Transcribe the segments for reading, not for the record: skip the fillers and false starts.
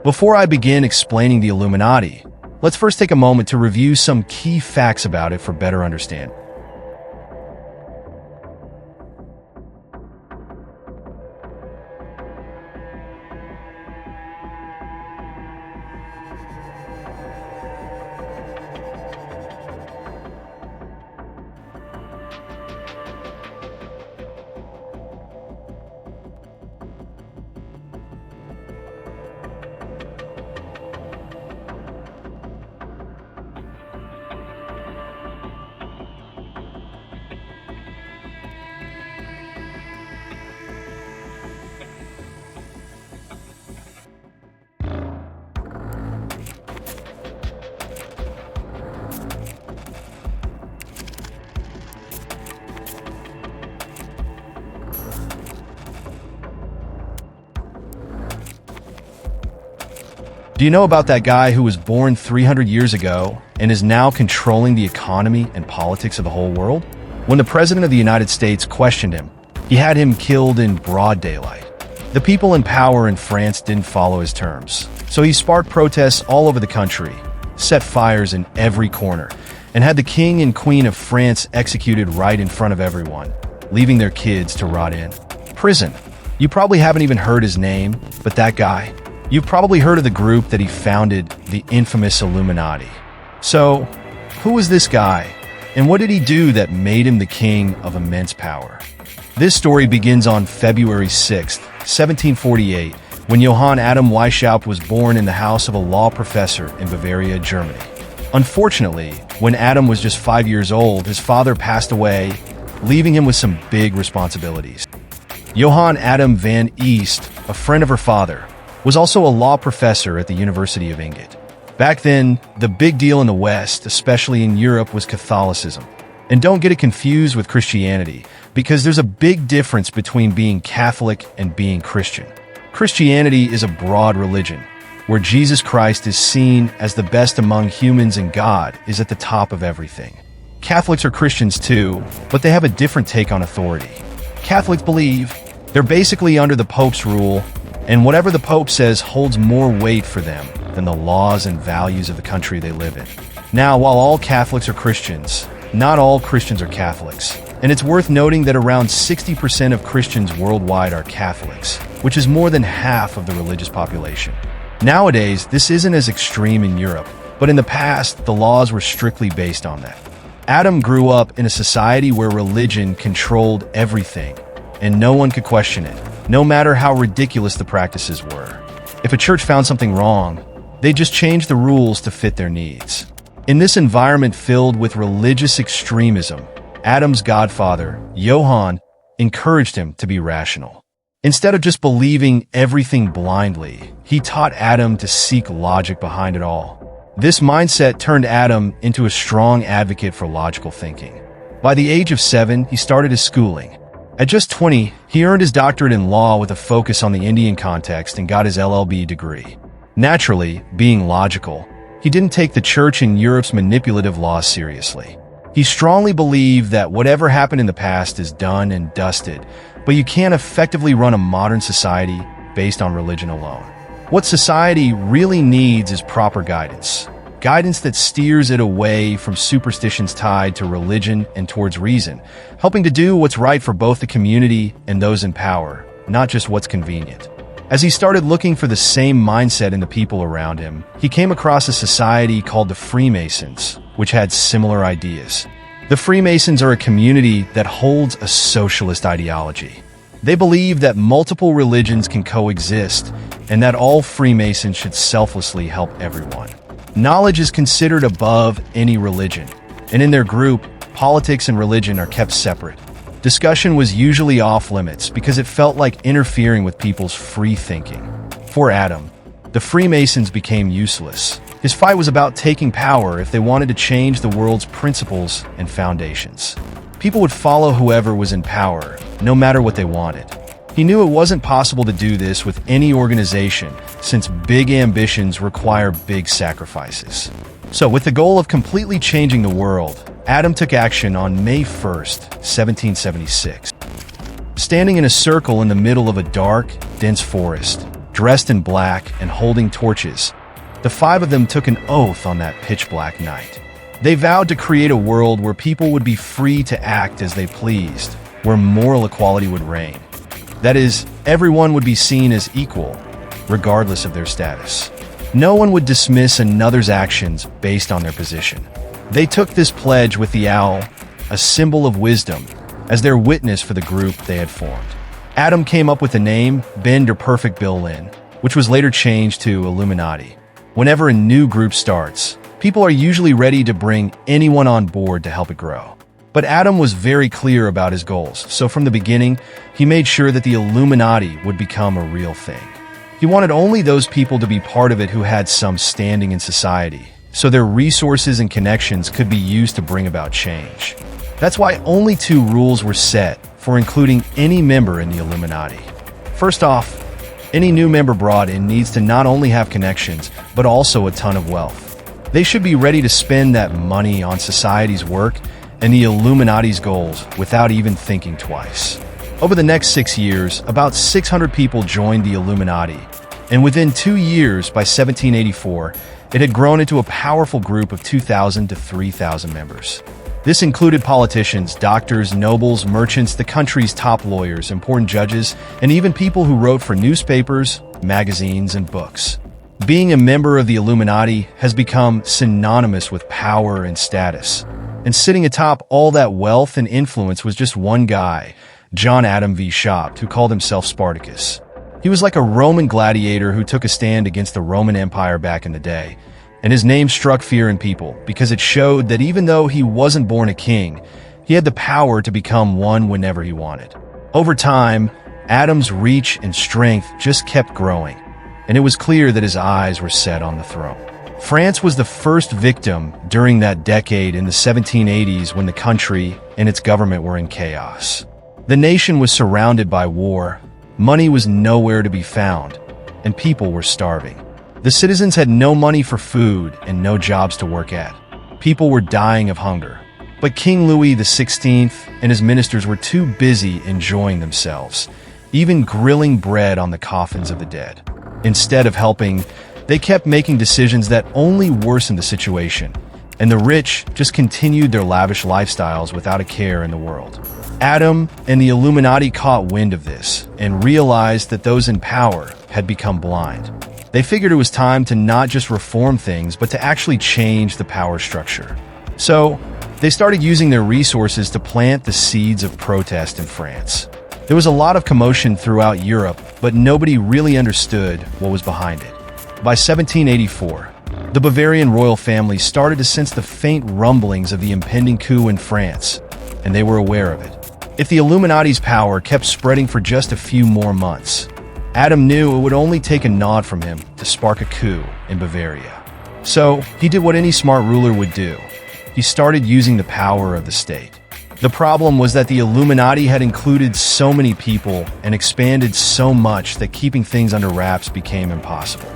Before I begin explaining the Illuminati, let's first take a moment to review some key facts about it for better understanding. Do you know about that guy who was born 300 years ago and is now controlling the economy and politics of the whole world? When the President of the United States questioned him, he had him killed in broad daylight. The people in power in France didn't follow his terms, so he sparked protests all over the country, set fires in every corner, and had the King and Queen of France executed right in front of everyone, leaving their kids to rot in prison. You probably haven't even heard his name, but that guy, you've probably heard of the group that he founded, the infamous Illuminati. So, who was this guy, and what did he do that made him the king of immense power? This story begins on February 6, 1748, when Johann Adam Weishaupt was born in the house of a law professor in Bavaria, Germany. Unfortunately, when Adam was just 5 years old, his father passed away, leaving him with some big responsibilities. Johann Adam van East, a friend of her father, was also a law professor at the University of England. Back then, the big deal in the West, especially in Europe, was Catholicism. And don't get it confused with Christianity, because there's a big difference between being Catholic and being Christian. Christianity is a broad religion, where Jesus Christ is seen as the best among humans and God is at the top of everything. Catholics are Christians too, but they have a different take on authority. Catholics believe they're basically under the Pope's rule, and whatever the Pope says holds more weight for them than the laws and values of the country they live in. Now, while all Catholics are Christians, not all Christians are Catholics. And it's worth noting that around 60% of Christians worldwide are Catholics, which is more than half of the religious population. Nowadays, this isn't as extreme in Europe, but in the past, the laws were strictly based on that. Adam grew up in a society where religion controlled everything, and no one could question it, no matter how ridiculous the practices were. If a church found something wrong, they just changed the rules to fit their needs. In this environment filled with religious extremism, Adam's godfather, Johann, encouraged him to be rational. Instead of just believing everything blindly, he taught Adam to seek logic behind it all. This mindset turned Adam into a strong advocate for logical thinking. By the age of 7, he started his schooling. At just 20, he earned his doctorate in law with a focus on the Indian context and got his LLB degree. Naturally, being logical, he didn't take the church and Europe's manipulative laws seriously. He strongly believed that whatever happened in the past is done and dusted, but you can't effectively run a modern society based on religion alone. What society really needs is proper guidance. Guidance that steers it away from superstitions tied to religion and towards reason, helping to do what's right for both the community and those in power, not just what's convenient. As he started looking for the same mindset in the people around him, he came across a society called the Freemasons, which had similar ideas. The Freemasons are a community that holds a socialist ideology. They believe that multiple religions can coexist and that all Freemasons should selflessly help everyone. Knowledge is considered above any religion, and in their group, politics and religion are kept separate. Discussion was usually off limits because it felt like interfering with people's free thinking. For Adam, the Freemasons became useless. His fight was about taking power if they wanted to change the world's principles and foundations. People would follow whoever was in power, no matter what they wanted. He knew it wasn't possible to do this with any organization, since big ambitions require big sacrifices. So, with the goal of completely changing the world, Adam took action on May 1st, 1776. Standing in a circle in the middle of a dark, dense forest, dressed in black and holding torches. The five of them took an oath on that pitch-black night. They vowed to create a world where people would be free to act as they pleased, where moral equality would reign. That is, everyone would be seen as equal, regardless of their status. No one would dismiss another's actions based on their position. They took this pledge with the owl, a symbol of wisdom, as their witness for the group they had formed. Adam came up with the name Bend or Perfect Berlin, which was later changed to Illuminati. Whenever a new group starts, people are usually ready to bring anyone on board to help it grow. But Adam was very clear about his goals, so from the beginning, he made sure that the Illuminati would become a real thing. He wanted only those people to be part of it who had some standing in society, so their resources and connections could be used to bring about change. That's why only two rules were set for including any member in the Illuminati. First off, any new member brought in needs to not only have connections, but also a ton of wealth. They should be ready to spend that money on society's work and the Illuminati's goals without even thinking twice. Over the next 6 years, about 600 people joined the Illuminati, and within 2 years, by 1784, it had grown into a powerful group of 2,000 to 3,000 members. This included politicians, doctors, nobles, merchants, the country's top lawyers, important judges, and even people who wrote for newspapers, magazines, and books. Being a member of the Illuminati has become synonymous with power and status. And sitting atop all that wealth and influence was just one guy, John Adam V. Schacht, who called himself Spartacus. He was like a Roman gladiator who took a stand against the Roman Empire back in the day. And his name struck fear in people because it showed that even though he wasn't born a king, he had the power to become one whenever he wanted. Over time, Adam's reach and strength just kept growing, and it was clear that his eyes were set on the throne. France was the first victim during that decade in the 1780s when the country and its government were in chaos. The nation was surrounded by war, money was nowhere to be found, and people were starving. The citizens had no money for food and no jobs to work at. People were dying of hunger. But King Louis XVI and his ministers were too busy enjoying themselves, even grilling bread on the coffins of the dead. Instead of helping, they kept making decisions that only worsened the situation, and the rich just continued their lavish lifestyles without a care in the world. Adam and the Illuminati caught wind of this and realized that those in power had become blind. They figured it was time to not just reform things, but to actually change the power structure. So, they started using their resources to plant the seeds of protest in France. There was a lot of commotion throughout Europe, but nobody really understood what was behind it. By 1784, the Bavarian royal family started to sense the faint rumblings of the impending coup in France, and they were aware of it. If the Illuminati's power kept spreading for just a few more months, Adam knew it would only take a nod from him to spark a coup in Bavaria. So, he did what any smart ruler would do. He started using the power of the state. The problem was that the Illuminati had included so many people and expanded so much that keeping things under wraps became impossible.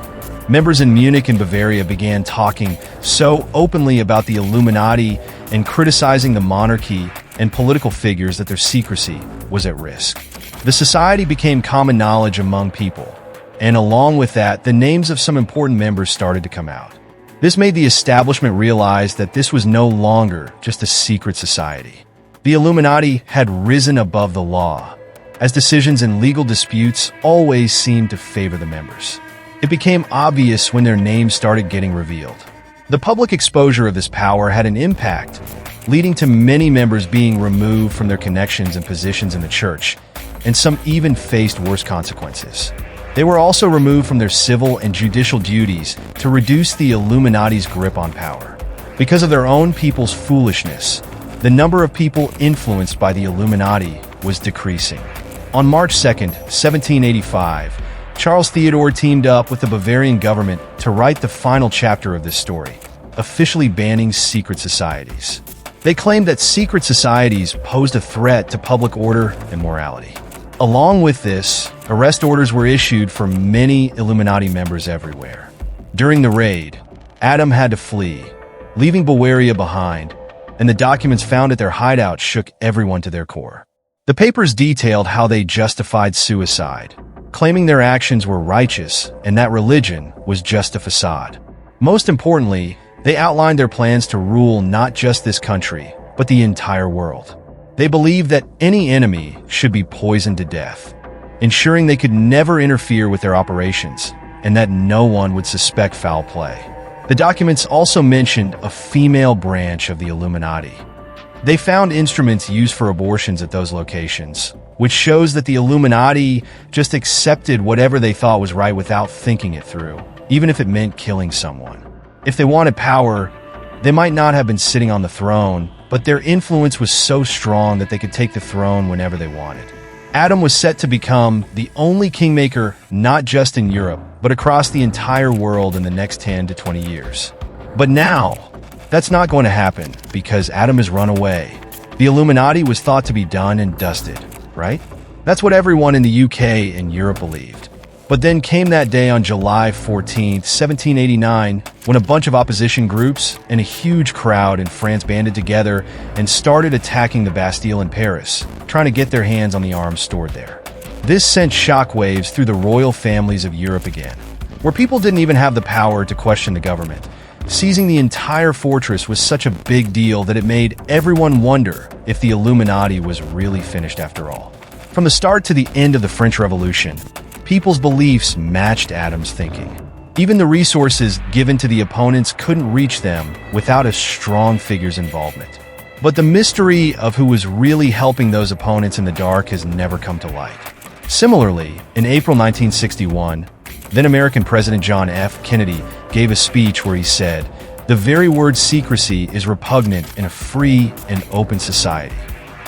Members in Munich and Bavaria began talking so openly about the Illuminati and criticizing the monarchy and political figures that their secrecy was at risk. The society became common knowledge among people, and along with that, the names of some important members started to come out. This made the establishment realize that this was no longer just a secret society. The Illuminati had risen above the law, as decisions in legal disputes always seemed to favor the members. It became obvious when their names started getting revealed. The public exposure of this power had an impact, leading to many members being removed from their connections and positions in the church, and some even faced worse consequences. They were also removed from their civil and judicial duties to reduce the Illuminati's grip on power. Because of their own people's foolishness, the number of people influenced by the Illuminati was decreasing. On March 2nd, 1785, Charles Theodore teamed up with the Bavarian government to write the final chapter of this story, officially banning secret societies. They claimed that secret societies posed a threat to public order and morality. Along with this, arrest orders were issued for many Illuminati members everywhere. During the raid, Adam had to flee, leaving Bavaria behind, and the documents found at their hideout shook everyone to their core. The papers detailed how they justified suicide, claiming their actions were righteous and that religion was just a facade. Most importantly, they outlined their plans to rule not just this country, but the entire world. They believed that any enemy should be poisoned to death, ensuring they could never interfere with their operations and that no one would suspect foul play. The documents also mentioned a female branch of the Illuminati. They found instruments used for abortions at those locations, which shows that the Illuminati just accepted whatever they thought was right without thinking it through, even if it meant killing someone. If they wanted power, they might not have been sitting on the throne, but their influence was so strong that they could take the throne whenever they wanted. Adam was set to become the only kingmaker not just in Europe, but across the entire world in the next 10 to 20 years. But now, that's not going to happen because Adam has run away. The Illuminati was thought to be done and dusted, right? That's what everyone in the UK and Europe believed. But then came that day on July 14th, 1789, when a bunch of opposition groups and a huge crowd in France banded together and started attacking the Bastille in Paris, trying to get their hands on the arms stored there. This sent shockwaves through the royal families of Europe again, where people didn't even have the power to question the government. Seizing the entire fortress was such a big deal that it made everyone wonder if the Illuminati was really finished after all. From the start to the end of the French Revolution, people's beliefs matched Adam's thinking. Even the resources given to the opponents couldn't reach them without a strong figure's involvement. But the mystery of who was really helping those opponents in the dark has never come to light. Similarly, in April 1961, then American President John F. Kennedy gave a speech where he said, "The very word secrecy is repugnant in a free and open society."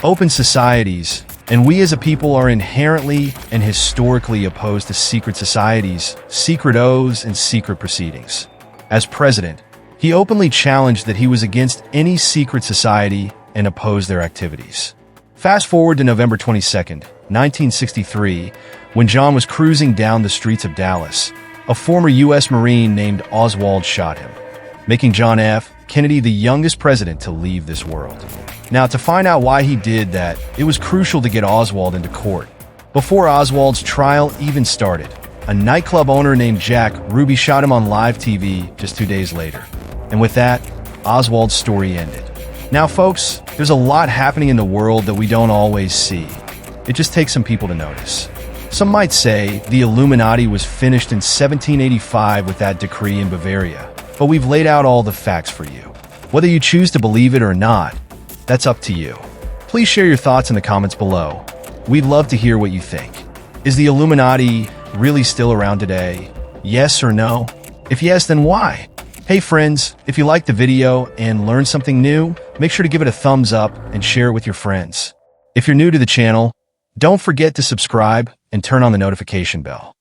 Open societies, and we as a people are inherently and historically opposed to secret societies, secret oaths, and secret proceedings. As president, he openly challenged that he was against any secret society and opposed their activities. Fast forward to November 22nd, 1963, when John was cruising down the streets of Dallas, a former U.S. Marine named Oswald shot him, making John F. Kennedy the youngest president to leave this world. Now, to find out why he did that, it was crucial to get Oswald into court. Before Oswald's trial even started, a nightclub owner named Jack Ruby shot him on live TV just 2 days later. And with that, Oswald's story ended. Now, folks, there's a lot happening in the world that we don't always see. It just takes some people to notice. Some might say the Illuminati was finished in 1785 with that decree in Bavaria, but we've laid out all the facts for you. Whether you choose to believe it or not, that's up to you. Please share your thoughts in the comments below. We'd love to hear what you think. Is the Illuminati really still around today? Yes or no? If yes, then why? Hey friends, if you liked the video and learned something new, make sure to give it a thumbs up and share it with your friends. If you're new to the channel, don't forget to subscribe and turn on the notification bell.